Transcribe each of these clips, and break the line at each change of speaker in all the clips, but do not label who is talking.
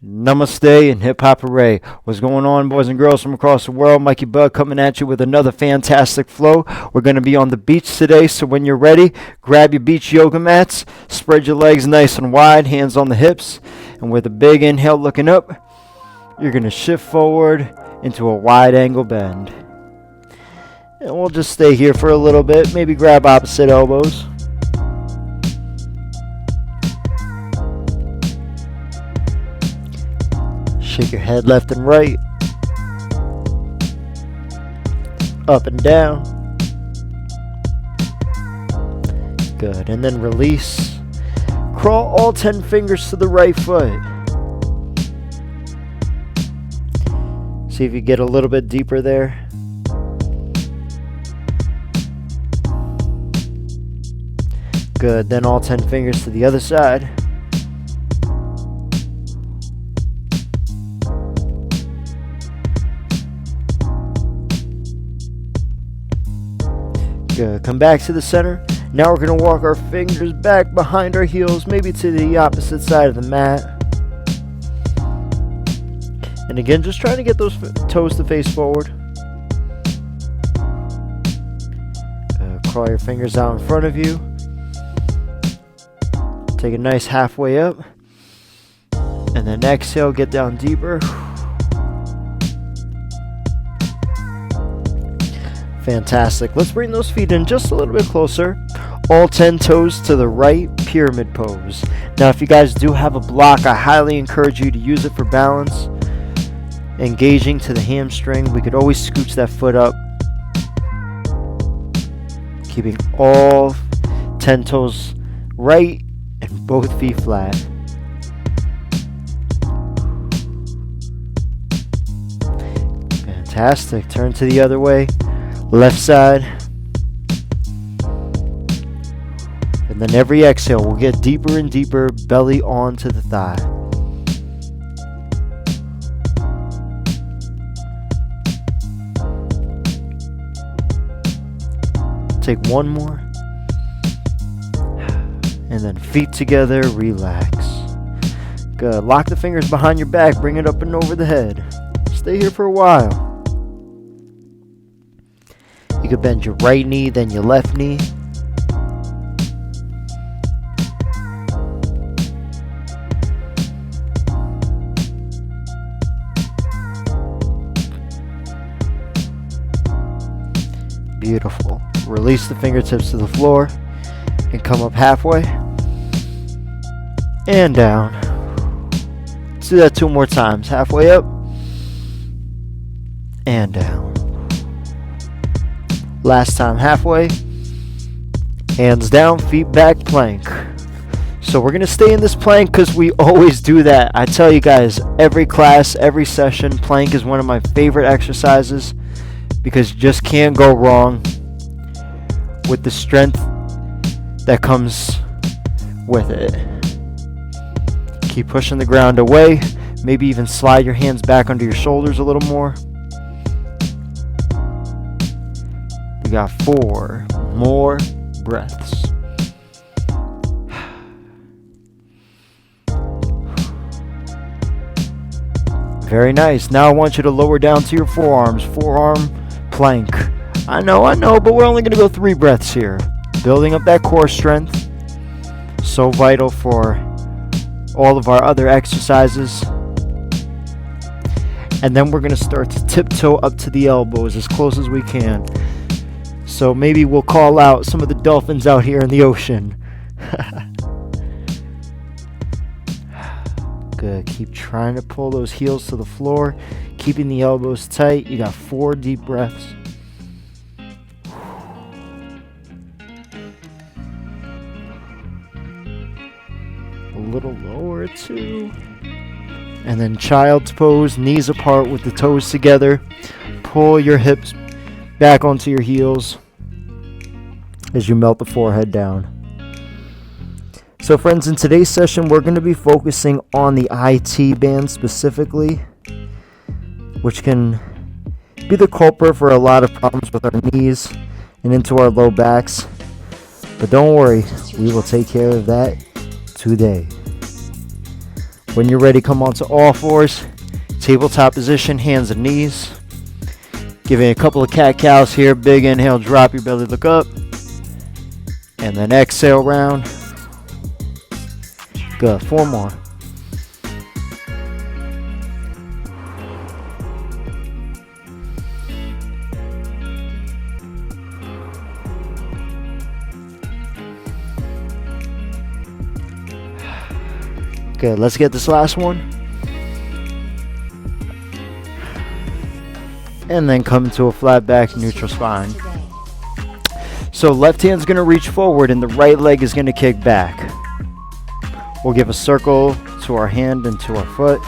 Namaste and hip hop hooray. What's going on, boys and girls from across the world? mikeYbudd coming at you with another fantastic flow. We're going to be on the beach today, so when you're ready, grab your beach yoga mats, spread your legs nice and wide, hands on the hips, and with a big inhale looking up, you're going to shift forward into a wide angle bend. And we'll just stay here for a little bit, maybe grab opposite elbows. Shake your head left and right, up and down. Good, and then release. Crawl all 10 fingers to the right foot. See if you get a little bit deeper there. Good, then all 10 fingers to the other side. Good. Come back to the center. Now we're going to walk our fingers back behind our heels, maybe to the opposite side of the mat. And again, just trying to get those toes to face forward. Crawl your fingers out in front of you. Take a nice halfway up. And then exhale, get down deeper. Fantastic. Let's bring those feet in just a little bit closer. All 10 toes to the right, pyramid pose. Now, if you guys do have a block, I highly encourage you to use it for balance. Engaging to the hamstring. We could always scooch that foot up. Keeping all 10 toes right and both feet flat. Fantastic. Turn to the other way. Left side. And then every exhale, we'll get deeper and deeper, belly onto the thigh. Take one more. And then feet together, relax. Good. Lock the fingers behind your back, bring it up and over the head. Stay here for a while. You could bend your right knee, then your left knee. Beautiful. Release the fingertips to the floor and come up halfway and down. Let's do that 2 more times. Halfway up and down. Last time, halfway, hands down, feet back, plank. So we're going to stay in this plank because we always do that. I tell you guys, every class, every session, plank is one of my favorite exercises because you just can't go wrong with the strength that comes with it. Keep pushing the ground away. Maybe even slide your hands back under your shoulders a little more. We got 4 more breaths. Very nice. Now I want you to lower down to your forearms. Forearm plank. I know, but we're only going to go 3 breaths here. Building up that core strength. So vital for all of our other exercises. And then we're going to start to tiptoe up to the elbows as close as we can. So maybe we'll call out some of the dolphins out here in the ocean. Good. Keep trying to pull those heels to the floor. Keeping the elbows tight. You got 4 deep breaths. A little lower too. And then child's pose. Knees apart with the toes together. Pull your hips back onto your heels as you melt the forehead down. So friends, in today's session, we're going to be focusing on the IT band specifically, which can be the culprit for a lot of problems with our knees and into our low backs. But don't worry, we will take care of that today. When you're ready, come onto all fours. Tabletop position, hands and knees. Giving a couple of cat-cows here. Big inhale, drop your belly, look up. And then exhale round. Good, 4 more. Good, let's get this last one. And then come to a flat back, neutral spine. So left hand's gonna reach forward and the right leg is gonna kick back. We'll give a circle to our hand and to our foot.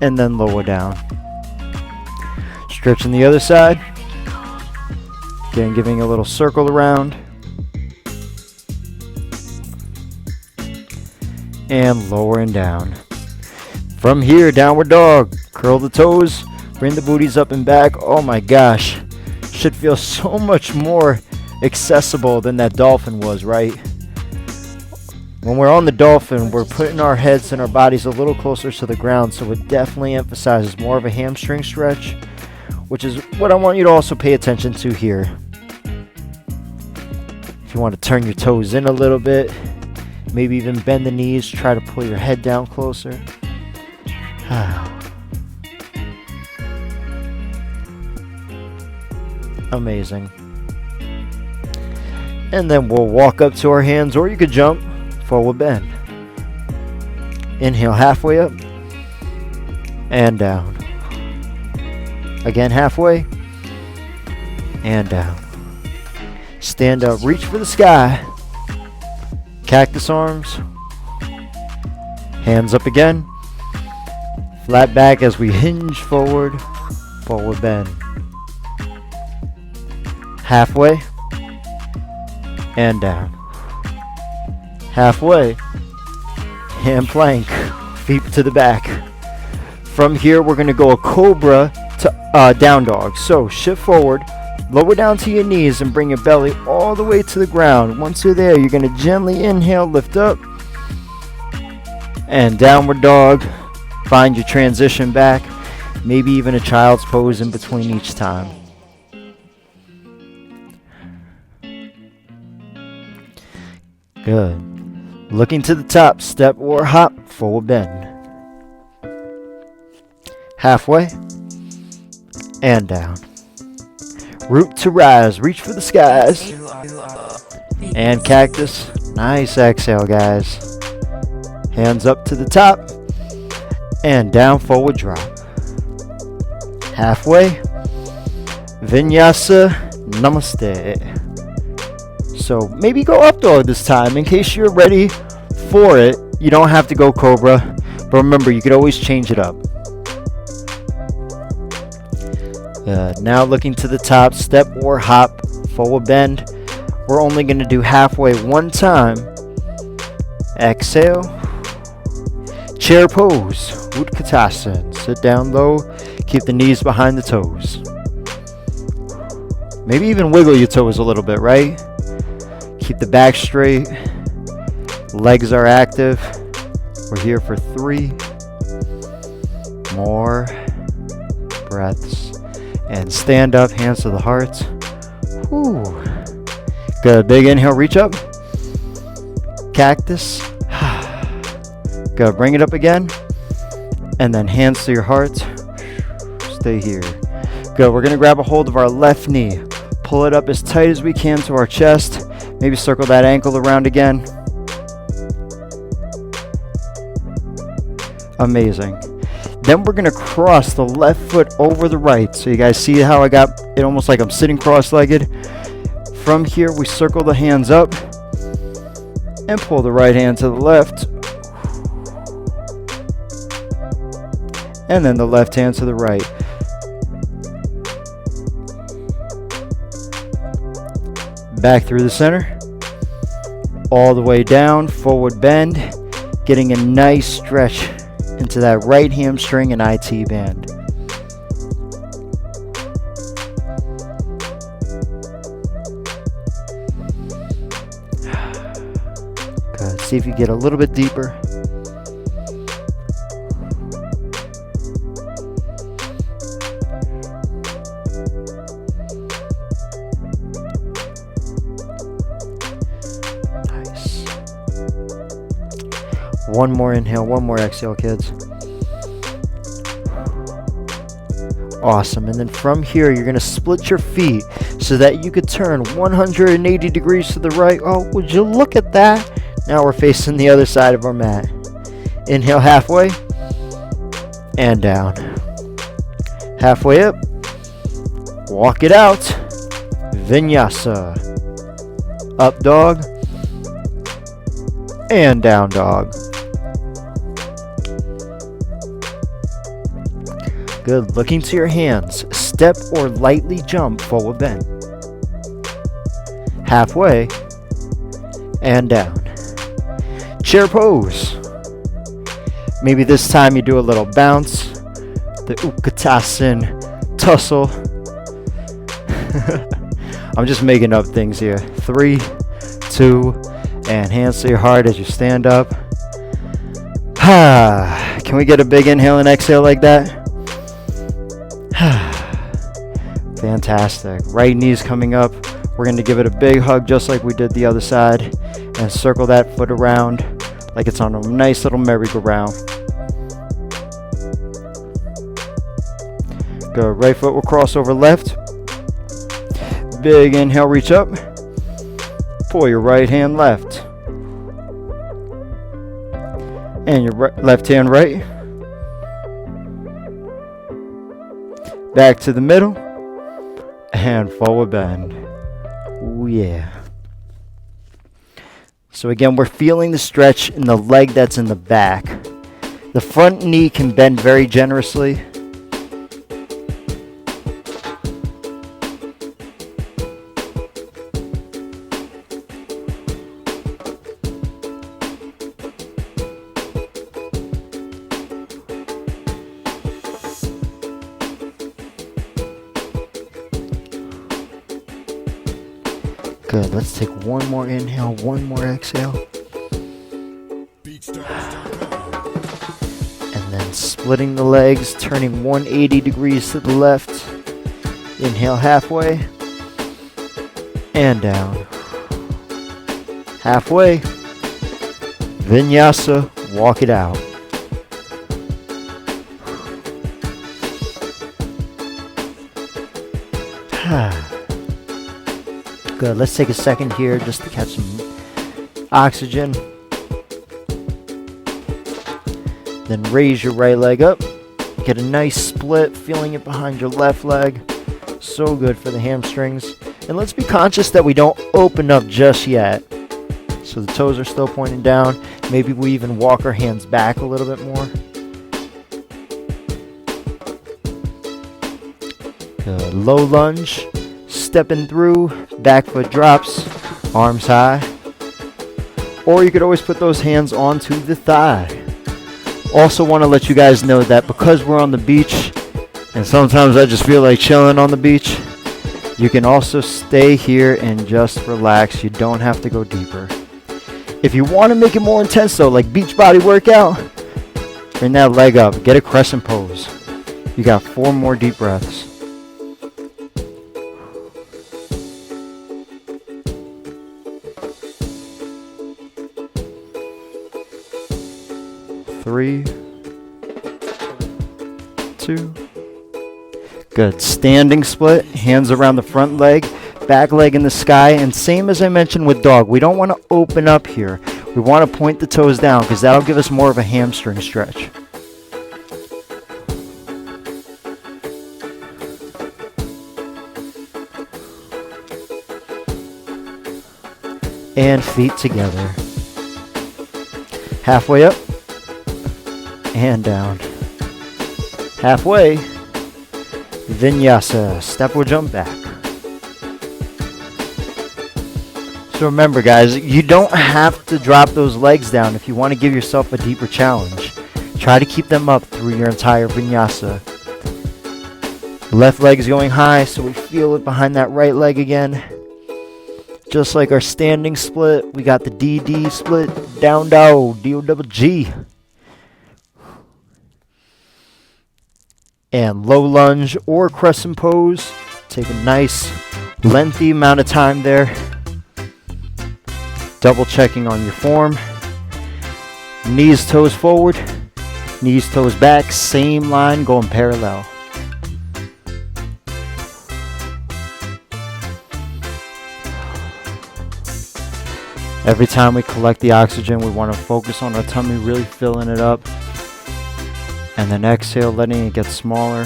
And then lower down. Stretching the other side. Again, giving a little circle around. And lowering down. From here, downward dog. Curl the toes, bring the booties up and back. Oh my gosh. Should feel so much more accessible than that dolphin was, right? When we're on the dolphin, we're putting our heads and our bodies a little closer to the ground, so it definitely emphasizes more of a hamstring stretch, which is what I want you to also pay attention to here. If you want to turn your toes in a little bit, maybe even bend the knees, try to pull your head down closer. Amazing. And then we'll walk up to our hands, or you could jump, forward bend. Inhale halfway up and down. Again halfway and down. Stand up, reach for the sky. Cactus arms. Hands up again. Flat back as we hinge forward, forward bend. Halfway and down. Halfway, hand plank, feet to the back. From here, we're going to go a cobra to down dog. So shift forward, lower down to your knees and bring your belly all the way to the ground. Once you're there, you're going to gently inhale, lift up, and downward dog. Find your transition back, maybe even a child's pose in between each time. Good. Looking to the top, step or hop, forward bend. Halfway and down. Root to rise, reach for the skies. And cactus. Nice exhale, guys. Hands up to the top and down, forward drop. Halfway. Vinyasa Namaste. So maybe go up dog this time in case you're ready for it. You don't have to go cobra, but remember, you could always change it up. Now looking to the top, step or hop, forward bend. We're only going to do halfway one time. Exhale. Chair pose, Utkatasana. Sit down low, keep the knees behind the toes. Maybe even wiggle your toes a little bit, right? Keep the back straight. Legs are active. We're here for 3 more breaths. And stand up, hands to the heart. Whew. Good, big inhale, reach up. Cactus. Good, bring it up again. And then hands to your heart. Stay here. Good, we're gonna grab a hold of our left knee. Pull it up as tight as we can to our chest. Maybe circle that ankle around again. Amazing. Then we're going to cross the left foot over the right. So you guys see how I got it almost like I'm sitting cross-legged. From here, we circle the hands up and pull the right hand to the left. And then the left hand to the right. Back through the center. All the way down, forward bend. Getting a nice stretch into that right hamstring and IT band. Good. See if you get a little bit deeper. Nice. One more inhale, one more exhale, kids. Awesome. And then from here, you're going to split your feet so that you could turn 180 degrees to the right. Oh, would you look at that? Now we're facing the other side of our mat. Inhale halfway and down. Halfway up. Walk it out. Vinyasa. Up dog and down dog. Good. Looking to your hands. Step or lightly jump forward bend. Halfway and down. Chair pose. Maybe this time you do a little bounce. The Utkatasana tussle. I'm just making up things here. 3, 2, and hands to your heart as you stand up. Can we get a big inhale and exhale like that? Fantastic. Right knee's coming up. We're going to give it a big hug just like we did the other side and circle that foot around like it's on a nice little merry-go-round. Good. Right foot will cross over left. Big inhale, reach up. Pull your right hand left. And your left hand right. Back to the middle. And forward bend. Ooh, yeah. So again, we're feeling the stretch in the leg that's in the back. The front knee can bend very generously. Good. Let's take one more inhale, one more exhale. And then splitting the legs, turning 180 degrees to the left. Inhale halfway. And down. Halfway. Vinyasa. Walk it out. Good. Let's take a second here just to catch some oxygen. Then raise your right leg up. Get a nice split, feeling it behind your left leg. So good for the hamstrings. And let's be conscious that we don't open up just yet. So the toes are still pointing down. Maybe we even walk our hands back a little bit more. Good. Low lunge. Stepping through, back foot drops, arms high. Or you could always put those hands onto the thigh. Also want to let you guys know that because we're on the beach, and sometimes I just feel like chilling on the beach, you can also stay here and just relax. You don't have to go deeper. If you want to make it more intense though, like beach body workout, bring that leg up, get a crescent pose. You got 4 more deep breaths. 3, 2. Good. Standing split, hands around the front leg, back leg in the sky, and same as I mentioned with dog, we don't want to open up here. We want to point the toes down because that'll give us more of a hamstring stretch. And feet together. Halfway up. And down. Halfway. Vinyasa. Step or jump back. So remember guys, you don't have to drop those legs down if you want to give yourself a deeper challenge. Try to keep them up through your entire vinyasa. Left leg is going high, so we feel it behind that right leg again. Just like our standing split, we got the DD split, down dog, D-O-double-G. And low lunge or crescent pose. Take a nice lengthy amount of time there. Double checking on your form. Knees, toes forward. Knees, toes back. Same line going parallel. Every time we collect the oxygen, we want to focus on our tummy, really filling it up. And then exhale, letting it get smaller.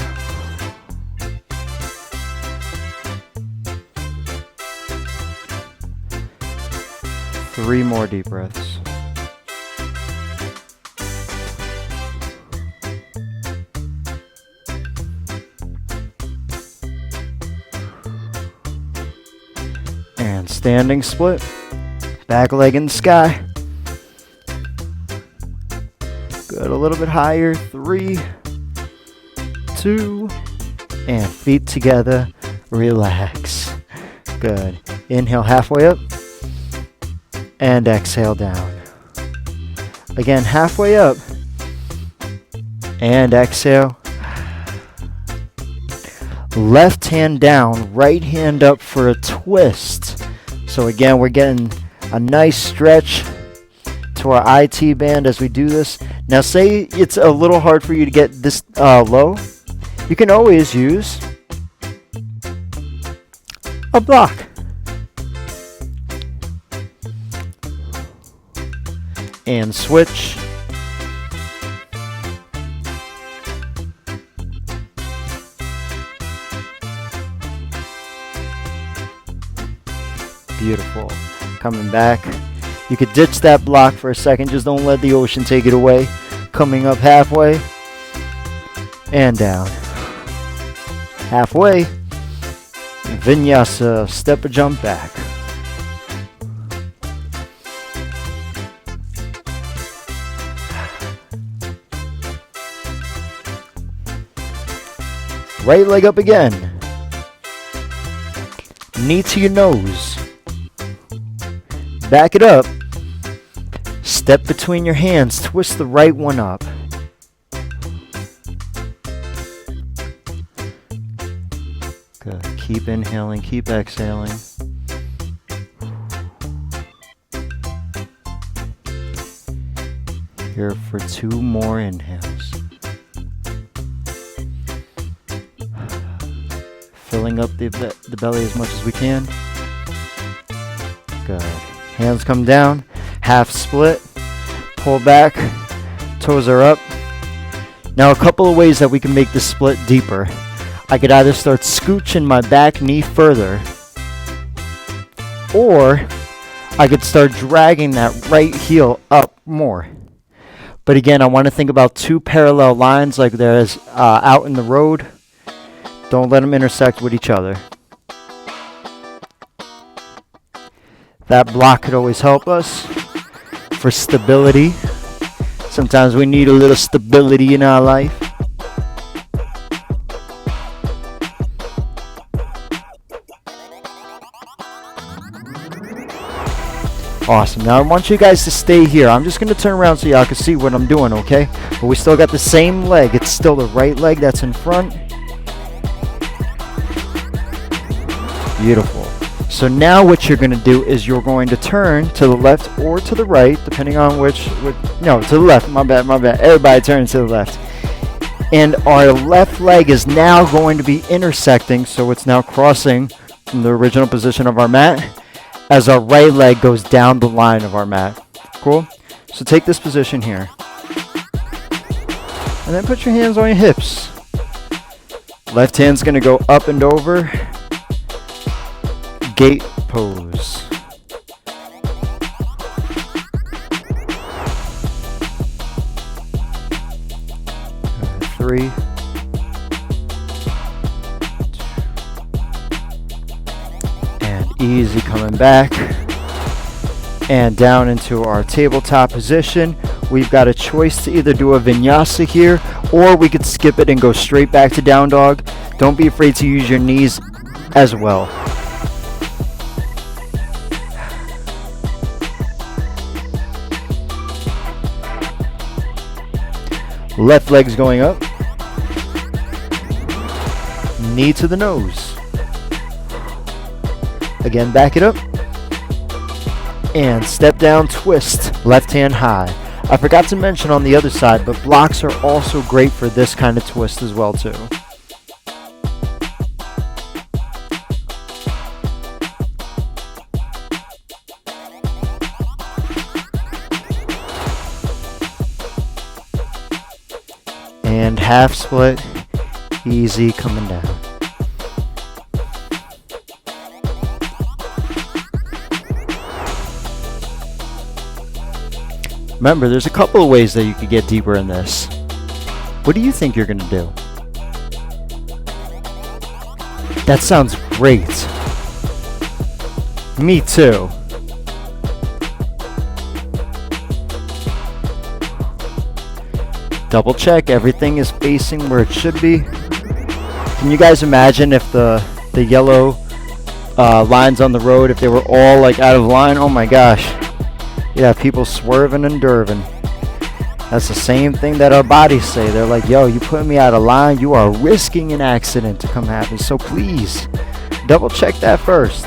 Three more deep breaths. And standing split. Back leg in the sky. Good, a little bit higher. 3, 2, and feet together. Relax. Good. Inhale halfway up. And exhale down. Again, halfway up. And exhale. Left hand down, right hand up for a twist. So again, we're getting a nice stretch to our IT band as we do this. Now say it's a little hard for you to get this low. You can always use a block. And switch. Beautiful. Coming back. You could ditch that block for a second. Just don't let the ocean take it away. Coming up halfway. And down. Halfway. Vinyasa. Step or jump back. Right leg up again. Knee to your nose. Back it up. Step between your hands. Twist the right one up. Good. Keep inhaling. Keep exhaling. Here for 2 more inhales. Filling up the belly as much as we can. Good. Hands come down. Half split. Pull back. Toes are up. Now a couple of ways that we can make this split deeper. I could either start scooching my back knee further, or I could start dragging that right heel up more. But again, I want to think about 2 parallel lines like there is out in the road. Don't let them intersect with each other. That block could always help us for stability. Sometimes we need a little stability in our life. Awesome. Now I want you guys to stay here. I'm just going to turn around so y'all can see what I'm doing, okay? But we still got the same leg. It's still the right leg that's in front. Beautiful. So now what you're going to do is you're going to turn to the left or to the right, depending on which no, to the left. My bad. Everybody turn to the left. And our left leg is now going to be intersecting, so it's now crossing from the original position of our mat as our right leg goes down the line of our mat. Cool? So take this position here. And then put your hands on your hips. Left hand's going to go up and over. Gate pose. Three. And easy coming back. And down into our tabletop position. We've got a choice to either do a vinyasa here, or we could skip it and go straight back to down dog. Don't be afraid to use your knees as well. Left leg's going up. Knee to the nose. Again, back it up. And step down, twist. Left hand high. I forgot to mention on the other side, but blocks are also great for this kind of twist as well too. And half split, easy coming down. Remember, there's a couple of ways that you could get deeper in this. What do you think you're going to do? That sounds great. Me too. Double check everything is facing where it should be. Can you guys imagine if the yellow lines on the road, if they were all like out of line? Oh my gosh. Yeah, people swerving and derving. That's the same thing that our bodies say. They're like, yo, you put me out of line, you are risking an accident to come happen. So please, double check that first.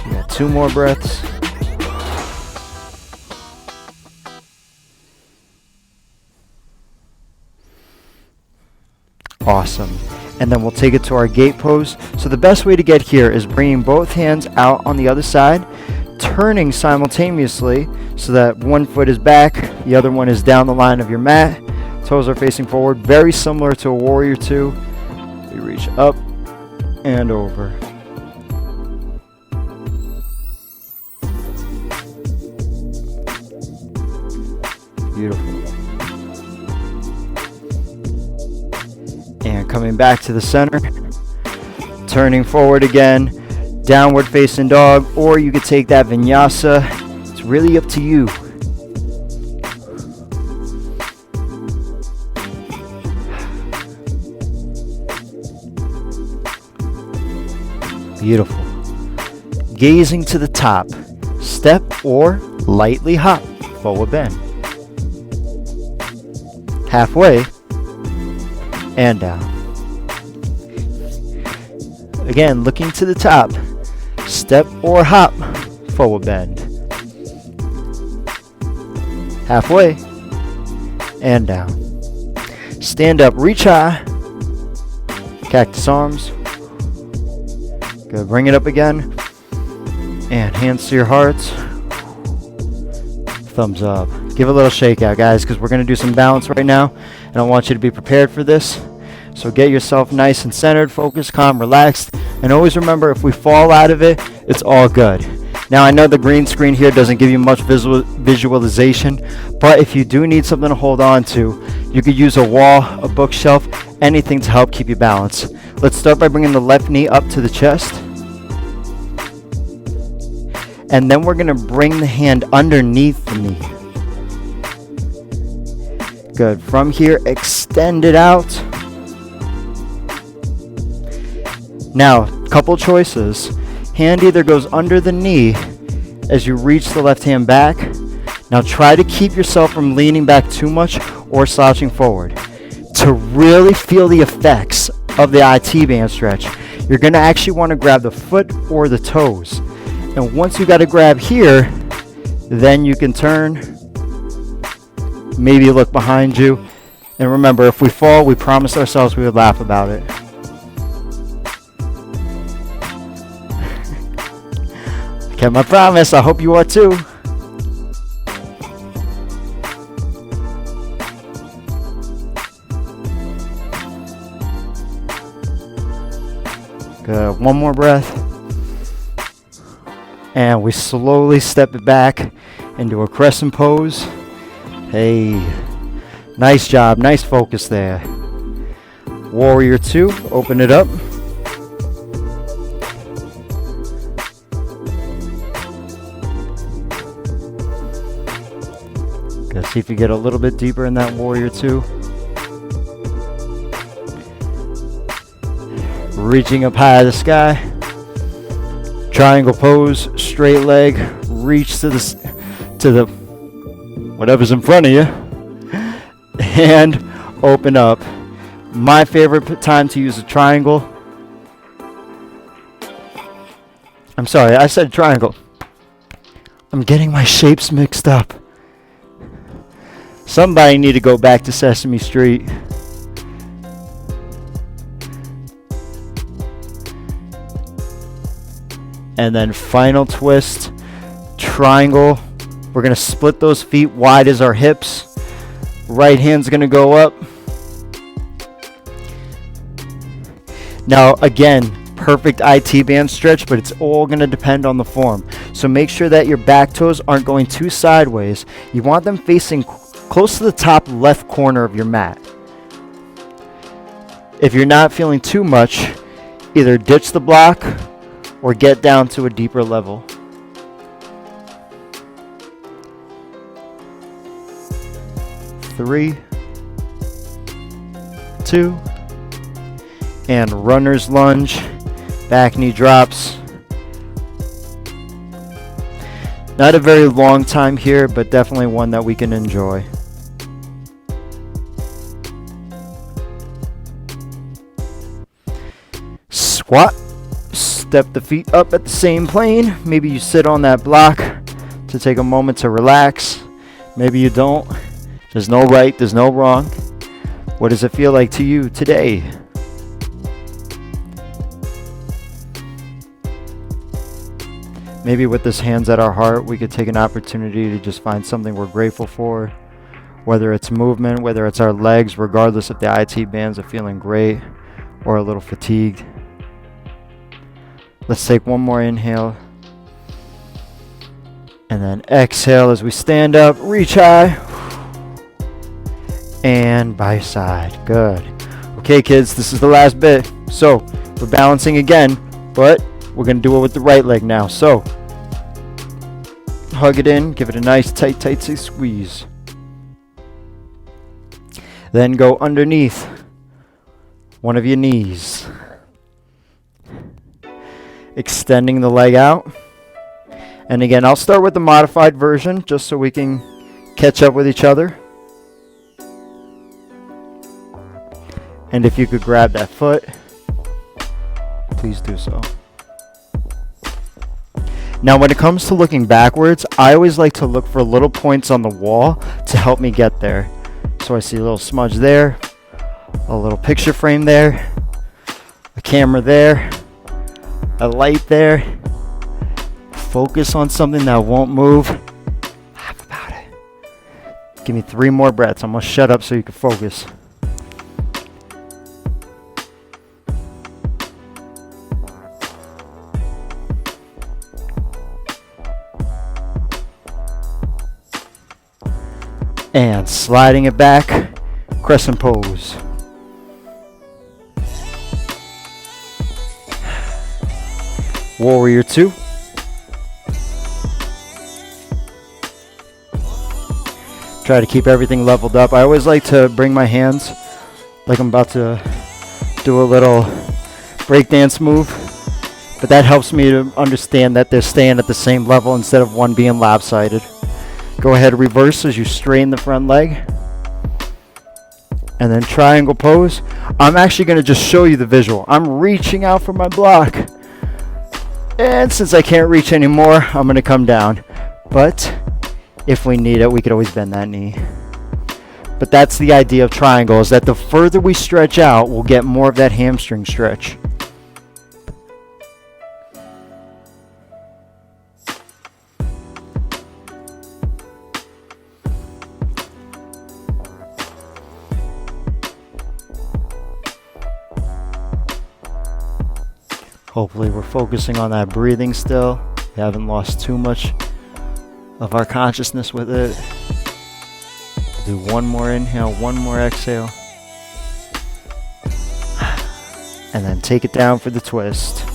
We got 2 more breaths. Awesome. And then we'll take it to our gate pose. So the best way to get here is bringing both hands out on the other side, turning simultaneously so that one foot is back, the other one is down the line of your mat, toes are facing forward, very similar to a warrior 2. We reach up and over. Beautiful. And coming back to the center, turning forward again, downward facing dog, or you could take that vinyasa. It's really up to you. Beautiful. Gazing to the top, step or lightly hop, forward bend. Halfway, and down. Again, looking to the top, step or hop, forward bend. Halfway, and down. Stand up, reach high, cactus arms. Good, bring it up again, and hands to your hearts. Thumbs up. Give a little shake out, guys, because we're going to do some balance right now, and I want you to be prepared for this. So get yourself nice and centered, focused, calm, relaxed, and always remember, if we fall out of it, it's all good. Now, I know the green screen here doesn't give you much visualization, but if you do need something to hold on to, you could use a wall, a bookshelf, anything to help keep you balanced. Let's start by bringing the left knee up to the chest. And then we're going to bring the hand underneath the knee. Good. From here, extend it out. Now, couple choices. Hand either goes under the knee as you reach the left hand back. Now try to keep yourself from leaning back too much or slouching forward. To really feel the effects of the IT band stretch, you're going to actually want to grab the foot or the toes. And once you got to grab here, then you can turn, maybe look behind you. And remember, if we fall, we promised ourselves we would laugh about it. I kept my promise. I hope you are too. Good. One more breath. And we slowly step it back into a crescent pose. Hey, nice job, nice focus there. Warrior 2, open it up. Good, see if you get a little bit deeper in that Warrior 2. Reaching up high to the sky. Triangle pose, straight leg, reach to the whatever's in front of you, and open up. My favorite time to use a triangle. I'm sorry, I said triangle. I'm getting my shapes mixed up. Somebody need to go back to Sesame Street. And then final twist, triangle. We're going to split those feet wide as our hips. Right hand's going to go up. Now, again, perfect IT band stretch, but it's all going to depend on the form. So make sure that your back toes aren't going too sideways. You want them facing close to the top left corner of your mat. If you're not feeling too much, either ditch the block or get down to a deeper level. Three, two, and runner's lunge, back knee drops. Not a very long time here, but definitely one that we can enjoy. Squat. Step the feet up at the same plane. Maybe you sit on that block to take a moment to relax. Maybe you don't. There's no right, there's no wrong. What does it feel like to you today? Maybe with this hands at our heart, we could take an opportunity to just find something we're grateful for. Whether it's movement, whether it's our legs, regardless if the IT bands are feeling great or a little fatigued. Let's take one more inhale. And then exhale as we stand up, reach high. And by side. Good. Okay, kids, this is the last bit. So, we're balancing again, but we're going to do it with the right leg now. So, hug it in, give it a nice tight squeeze. Then go underneath one of your knees. Extending the leg out. And again, I'll start with the modified version just so we can catch up with each other. And if you could grab that foot, please do so. Now, when it comes to looking backwards, I always like to look for little points on the wall to help me get there. So I see a little smudge there, a little picture frame there, a camera there, a light there. Focus on something that won't move. Laugh about it. Give me 3 more breaths. I'm going to shut up so you can focus. And sliding it back, crescent pose. Warrior 2. Try to keep everything leveled up. I always like to bring my hands like I'm about to do a little breakdance move, but that helps me to understand that they're staying at the same level instead of one being lopsided. Go ahead, reverse as you straighten the front leg. And then triangle pose. I'm actually going to just show you the visual. I'm reaching out for my block. And since I can't reach anymore, I'm going to come down. But if we need it, we could always bend that knee. But that's the idea of triangle, is that the further we stretch out, we'll get more of that hamstring stretch. Hopefully we're focusing on that breathing still. We haven't lost too much of our consciousness with it. Do one more inhale, one more exhale. And then take it down for the twist.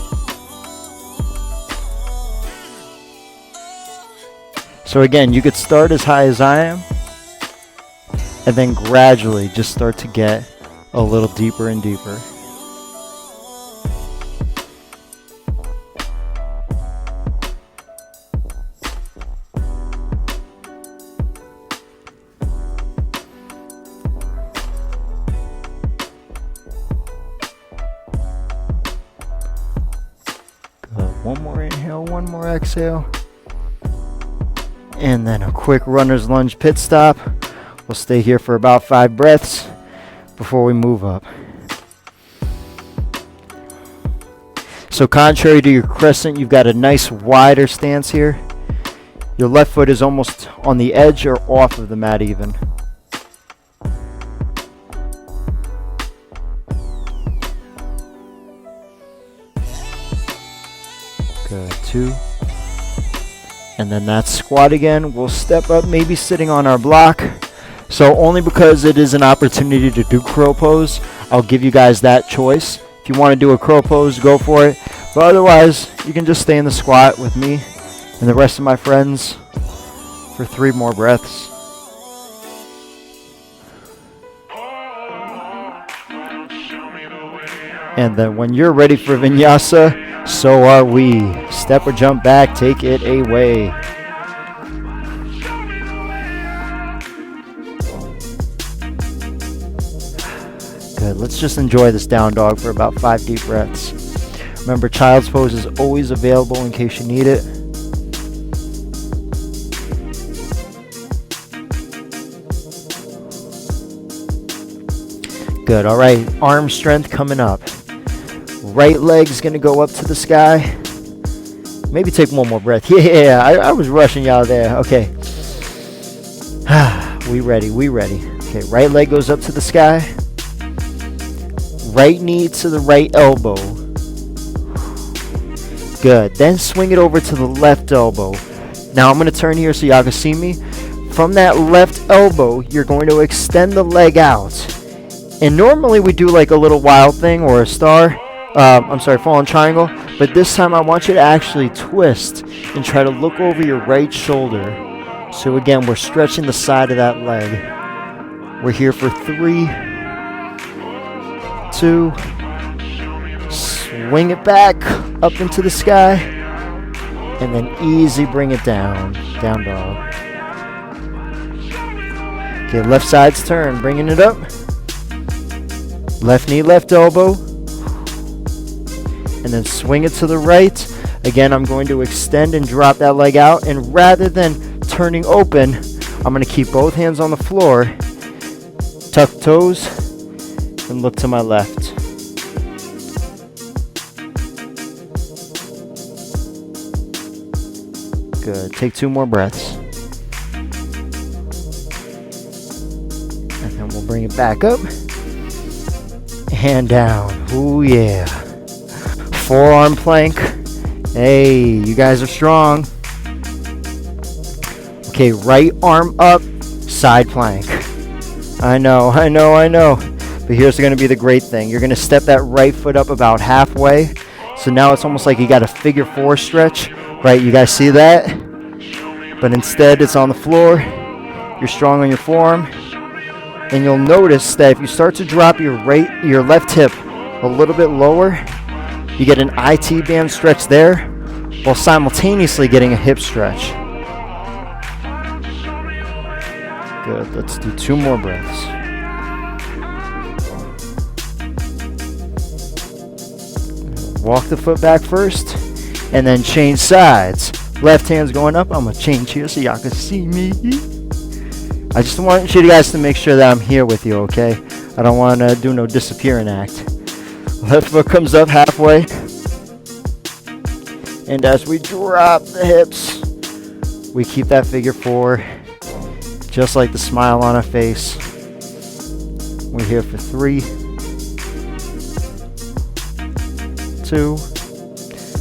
So again, you could start as high as I am, and then gradually just start to get a little deeper and deeper. One more exhale. And then a quick runner's lunge pit stop. We'll stay here for about 5 breaths before we move up. So contrary to your crescent, you've got a nice wider stance here. Your left foot is almost on the edge or off of the mat even. Good, 2. And then that squat again. We'll step up, maybe sitting on our block. So only because it is an opportunity to do crow pose, I'll give you guys that choice. If you want to do a crow pose, go for it. But otherwise, you can just stay in the squat with me and the rest of my friends for 3 more breaths. And then when you're ready for vinyasa, so are we. Step or jump back, take it away. Good, let's just enjoy this down dog for about 5 deep breaths. Remember, child's pose is always available in case you need it. Good, all right, arm strength coming up. Right leg's gonna go up to the sky. Maybe take one more breath. Yeah, I was rushing y'all there. Okay. we ready. Okay, right leg goes up to the sky. Right knee to the right elbow. Good. Then swing it over to the left elbow. Now I'm going to turn here so y'all can see me. From that left elbow, you're going to extend the leg out. And normally we do like a little wild thing or a star. Fallen triangle. But this time I want you to actually twist and try to look over your right shoulder. So again, we're stretching the side of that leg. We're here for 3, 2, swing it back up into the sky, and then easy bring it down dog. Okay, left side's turn, bringing it up. Left knee, left elbow, and then swing it to the right. Again, I'm going to extend and drop that leg out, and rather than turning open, I'm going to keep both hands on the floor, tuck toes, and look to my left. Good. Take 2 more breaths. And then we'll bring it back up. And down. Ooh, yeah. Forearm plank. Hey, you guys are strong. Okay, right arm up, side plank. I know. But here's going to be the great thing. You're going to step that right foot up about halfway. So now it's almost like you got a figure 4 stretch. Right, you guys see that? But instead, it's on the floor. You're strong on your forearm. And you'll notice that if you start to drop your left hip a little bit lower, you get an IT band stretch there, while simultaneously getting a hip stretch. Good, let's do 2 more breaths. Walk the foot back first. And then change sides. Left hand's going up. I'm going to change here so y'all can see me. I just want you guys to make sure that I'm here with you, okay? I don't want to do no disappearing act. Left foot comes up halfway. And as we drop the hips, we keep that figure 4. Just like the smile on our face. We're here for 3, 2.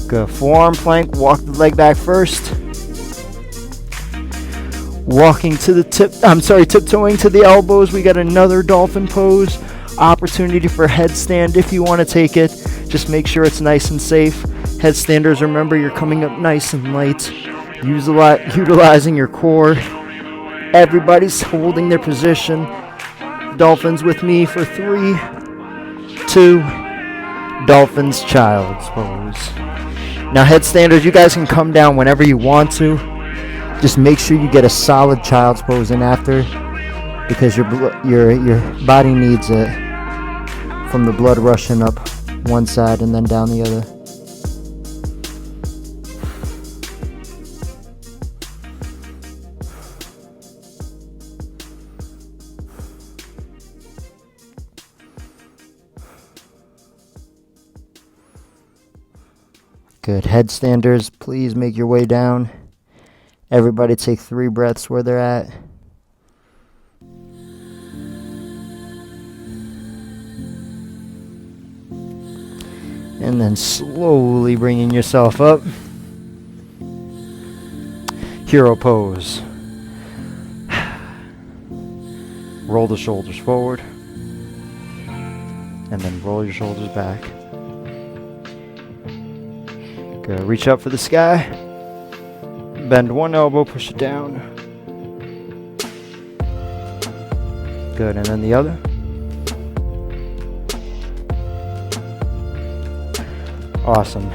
Good. Forearm plank. Walk the leg back first. Walking to the tiptoeing to the elbows. We got another dolphin pose. Opportunity for headstand if you want to take it. Just make sure it's nice and safe. Headstanders, remember you're coming up nice and light. Utilizing your core. Everybody's holding their position. Dolphins with me for 3, 2. Dolphins child's pose. Now headstanders, you guys can come down whenever you want to. Just make sure you get a solid child's pose in after, because your body needs it from the blood rushing up one side and then down the other. Good. Headstanders, please make your way down. Everybody take 3 breaths where they're at. And then slowly bringing yourself up. Hero pose. Roll the shoulders forward. And then roll your shoulders back. Good. Reach up for the sky. Bend one elbow, push it down. Good. And then the other. Awesome.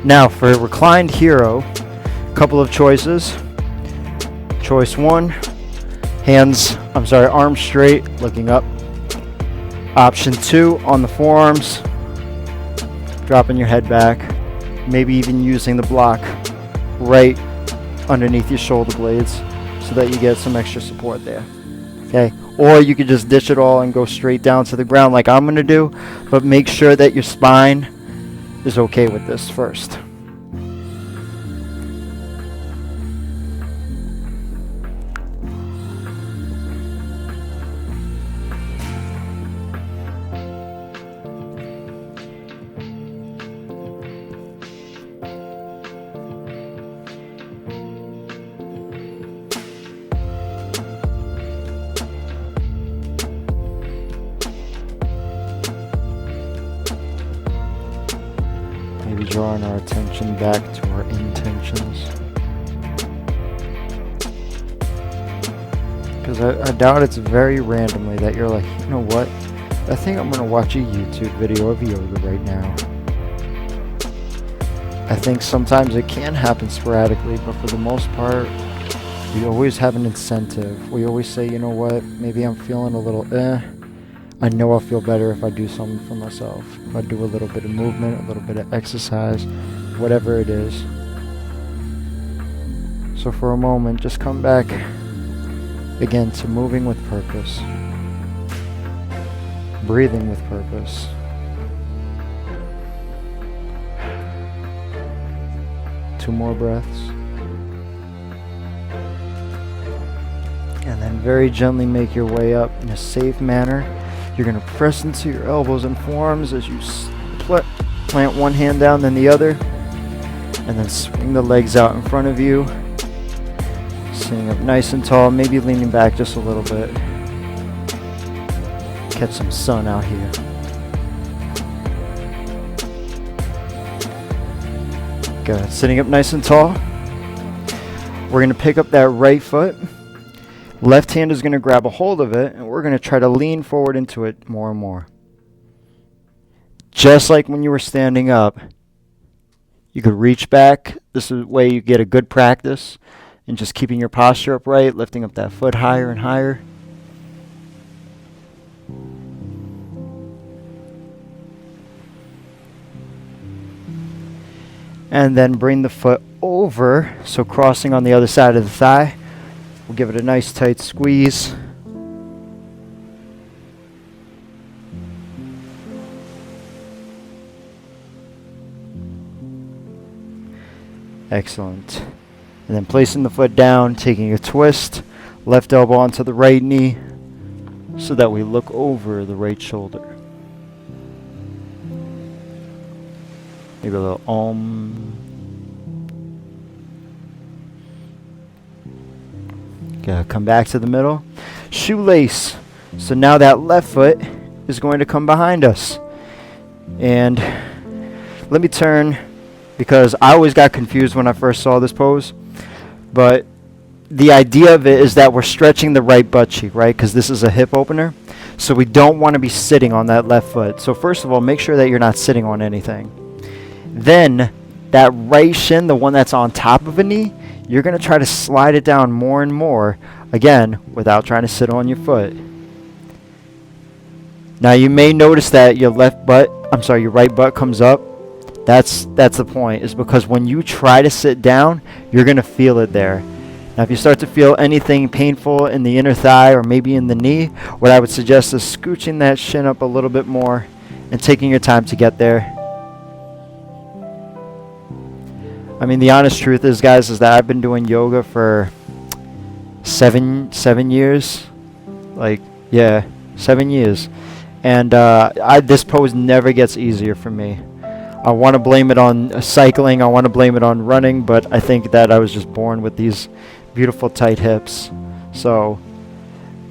Now for reclined hero, a couple of choices. Choice 1, arms straight, looking up. Option 2, on the forearms, dropping your head back, maybe even using the block right underneath your shoulder blades so that you get some extra support there. Okay? Or you could just ditch it all and go straight down to the ground like I'm going to do, but make sure that your spine is okay with this first. Maybe drawing our attention back to our intentions. Because I doubt it's very randomly that you're like, you know what? I think I'm going to watch a YouTube video of yoga right now. I think sometimes it can happen sporadically, but for the most part, we always have an incentive. We always say, you know what? Maybe I'm feeling a little I know I'll feel better if I do something for myself. If I do a little bit of movement, a little bit of exercise, whatever it is. So for a moment, just come back again to moving with purpose. Breathing with purpose. Two more breaths. And then very gently make your way up in a safe manner. You're going to press into your elbows and forearms as you plant one hand down, then the other. And then swing the legs out in front of you. Sitting up nice and tall, maybe leaning back just a little bit. Catch some sun out here. Good. Sitting up nice and tall. We're going to pick up that right foot. Left hand is going to grab a hold of it, and we're going to try to lean forward into it more and more. Just like when you were standing up, you could reach back. This is the way you get a good practice in just keeping your posture upright, lifting up that foot higher and higher. And then bring the foot over, so crossing on the other side of the thigh. We'll give it a nice tight squeeze. Excellent. And then placing the foot down, taking a twist, left elbow onto the right knee so that we look over the right shoulder. Maybe a little come back to the middle. Shoelace. So now that left foot is going to come behind us. And let me turn, because I always got confused when I first saw this pose. But the idea of it is that we're stretching the right butt cheek, right? Because this is a hip opener. So we don't want to be sitting on that left foot. So first of all, make sure that you're not sitting on anything. Then that right shin, the one that's on top of a knee, you're going to try to slide it down more and more, again, without trying to sit on your foot. Now you may notice that your right butt comes up. That's the point, is because when you try to sit down, you're going to feel it there. Now if you start to feel anything painful in the inner thigh or maybe in the knee, what I would suggest is scooching that shin up a little bit more and taking your time to get there. I mean, the honest truth is, guys, is that I've been doing yoga for seven years. Like, yeah, 7 years. And this pose never gets easier for me. I want to blame it on cycling. I want to blame it on running, but I think that I was just born with these beautiful tight hips. So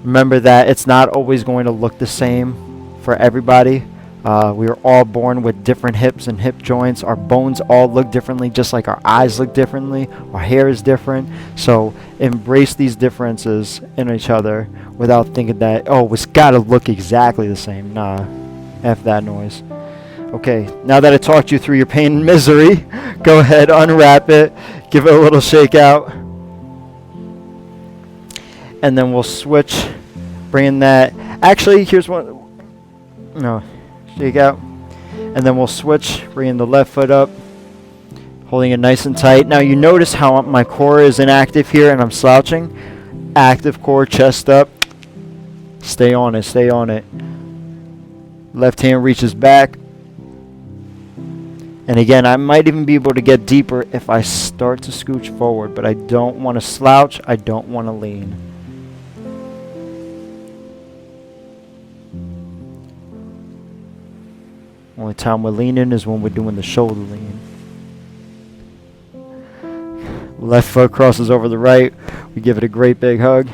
remember that it's not always going to look the same for everybody. We are all born with different hips and hip joints. Our bones all look differently, just like our eyes look differently. Our hair is different. So embrace these differences in each other without thinking that, oh, it's got to look exactly the same. Nah, F that noise. Okay, now that I talked you through your pain and misery, go ahead, unwrap it, give it a little shake out. And then we'll switch, bring that. Actually, here's one. No, shake out. And then we'll switch, bringing the left foot up, holding it nice and tight. Now you notice how my core is inactive here and I'm slouching. Active core, chest up. Stay on it, stay on it. Left hand reaches back. And again, I might even be able to get deeper if I start to scooch forward, but I don't want to slouch, I don't want to lean. Only time we're leaning is when we're doing the shoulder lean. Left foot crosses over the right, we give it a great big hug.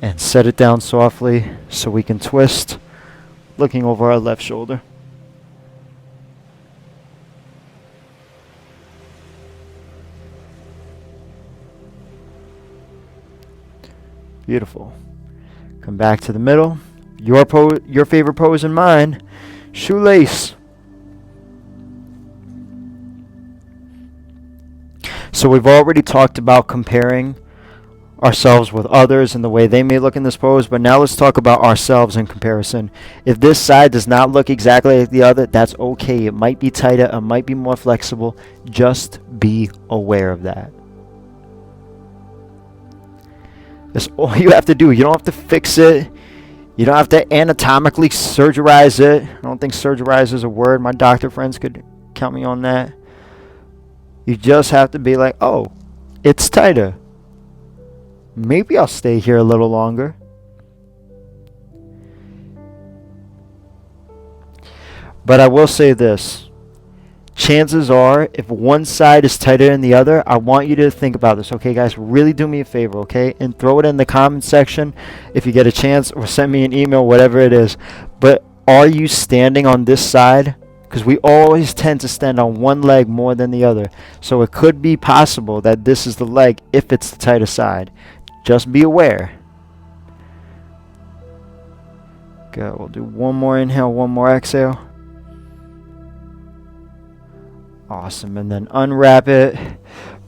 And set it down softly so we can twist, looking over our left shoulder. Beautiful. Come back to the middle. Your favorite pose and mine, shoelace. So we've already talked about comparing ourselves with others and the way they may look in this pose, but now let's talk about ourselves in comparison. If this side does not look exactly like the other, that's okay. It might be tighter, it might be more flexible. Just be aware of that. That's all you have to do. You don't have to fix it. You don't have to anatomically surgerize it. I don't think surgerize is a word. My doctor friends could count me on that. You just have to be like, oh, it's tighter. Maybe I'll stay here a little longer. But I will say this. Chances are, if one side is tighter than the other, I want you to think about this. Okay, guys, really do me a favor, okay? And throw it in the comment section if you get a chance, or send me an email, whatever it is. But are you standing on this side? Because we always tend to stand on one leg more than the other. So it could be possible that this is the leg if it's the tighter side. Just be aware. Good. We'll do one more inhale, one more exhale. Awesome. And then unwrap it,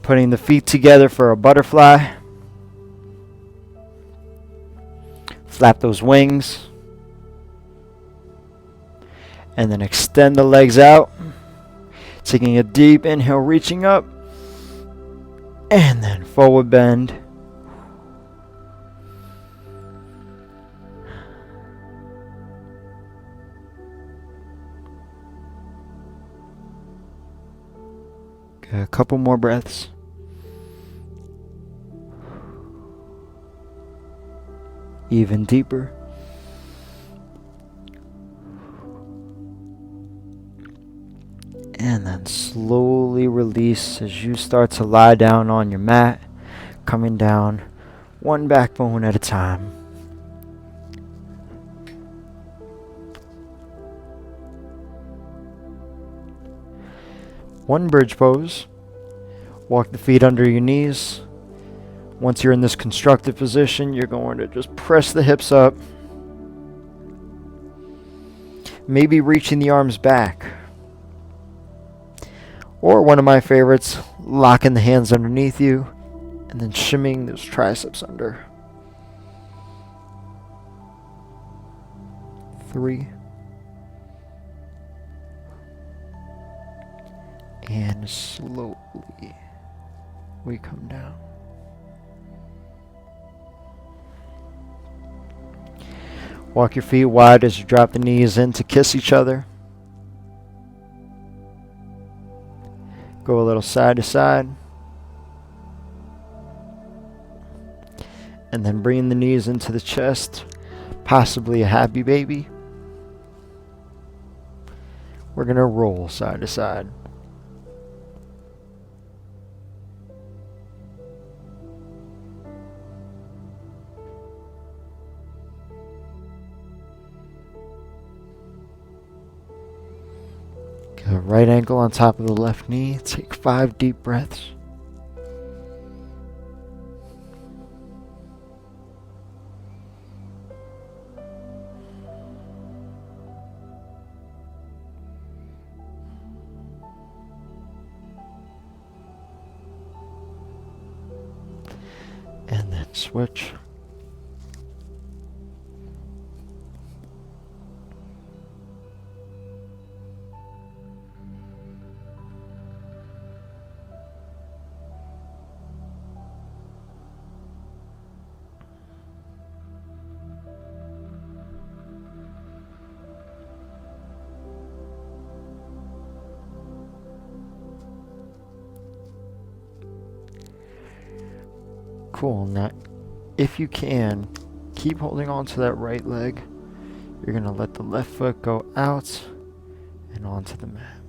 putting the feet together for a butterfly. Flap those wings. And then extend the legs out. Taking a deep inhale, reaching up. And then forward bend. A couple more breaths. Even deeper. And then slowly release as you start to lie down on your mat, coming down one backbone at a time. One bridge pose. Walk the feet under your knees. Once you're in this constructive position, you're going to just press the hips up. Maybe reaching the arms back. Or one of my favorites, locking the hands underneath you and then shimmying those triceps under. 3. And slowly we come down. Walk your feet wide as you drop the knees in to kiss each other. Go a little side to side. And then bring the knees into the chest, possibly a happy baby. We're going to roll side to side. Get a right ankle on top of the left knee. Take 5 deep breaths. And then switch. Cool. Now, if you can, keep holding on to that right leg. You're going to let the left foot go out and onto the mat.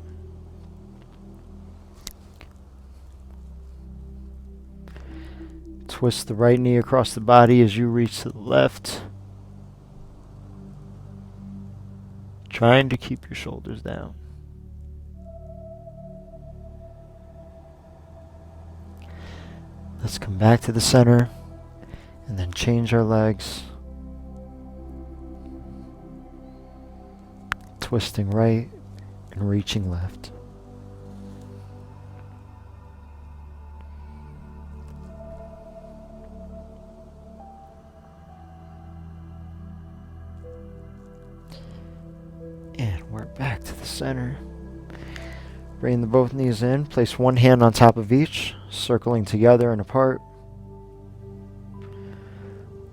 Twist the right knee across the body as you reach to the left. Trying to keep your shoulders down. Let's come back to the center and then change our legs. Twisting right and reaching left. And we're back to the center. Bring the both knees in. Place one hand on top of each, circling together and apart.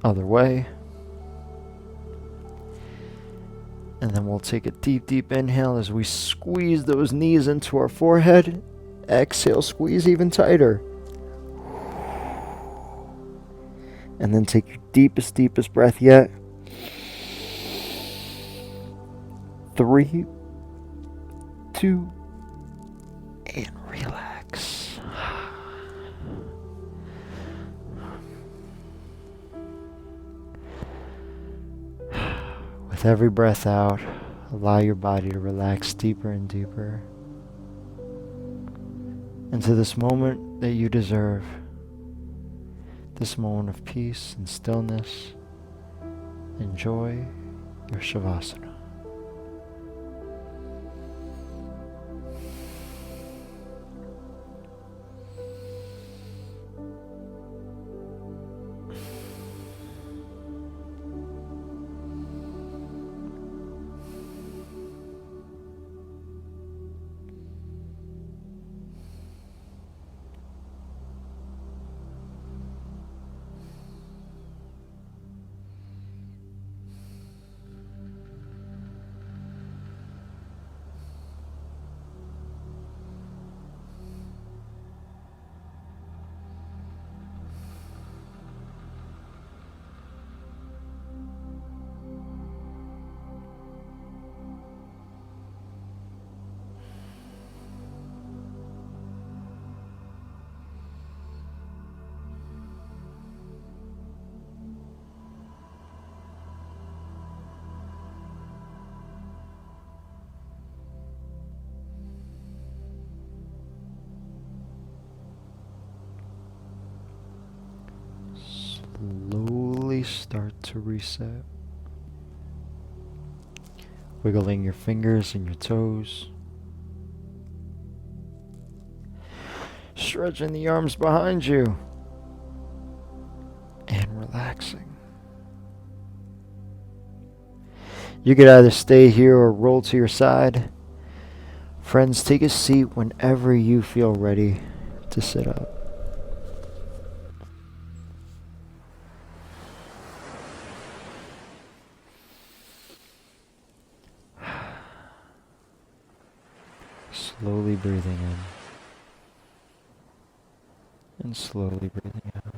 Other way. And then we'll take a deep, deep inhale as we squeeze those knees into our forehead. Exhale, squeeze even tighter. And then take your deepest, deepest breath yet. 3, 2, and relax. With every breath out, allow your body to relax deeper and deeper into this moment that you deserve. This moment of peace and stillness. Enjoy your Shavasana. Slowly start to reset. Wiggling your fingers and your toes. Stretching the arms behind you. And relaxing. You could either stay here or roll to your side. Friends, take a seat whenever you feel ready to sit up. Slowly breathing in and slowly breathing out.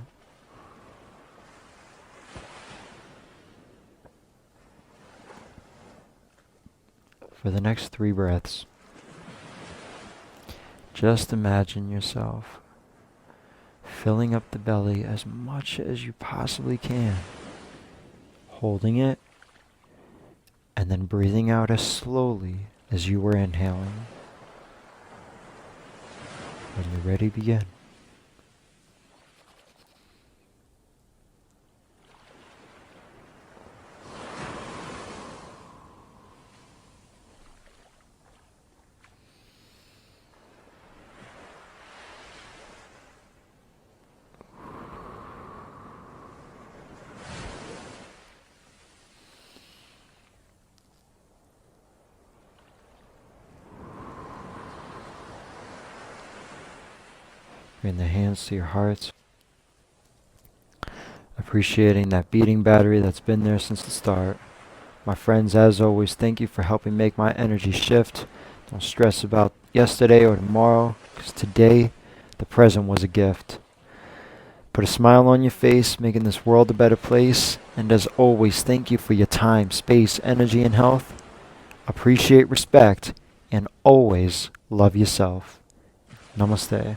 For the next 3 breaths, just imagine yourself filling up the belly as much as you possibly can, holding it, and then breathing out as slowly as you were inhaling. When you're ready, begin. Bring the hands to your hearts. Appreciating that beating battery that's been there since the start. My friends, as always, thank you for helping make my energy shift. Don't stress about yesterday or tomorrow, because today, the present was a gift. Put a smile on your face, making this world a better place. And as always, thank you for your time, space, energy, and health. Appreciate, respect, and always love yourself. Namaste.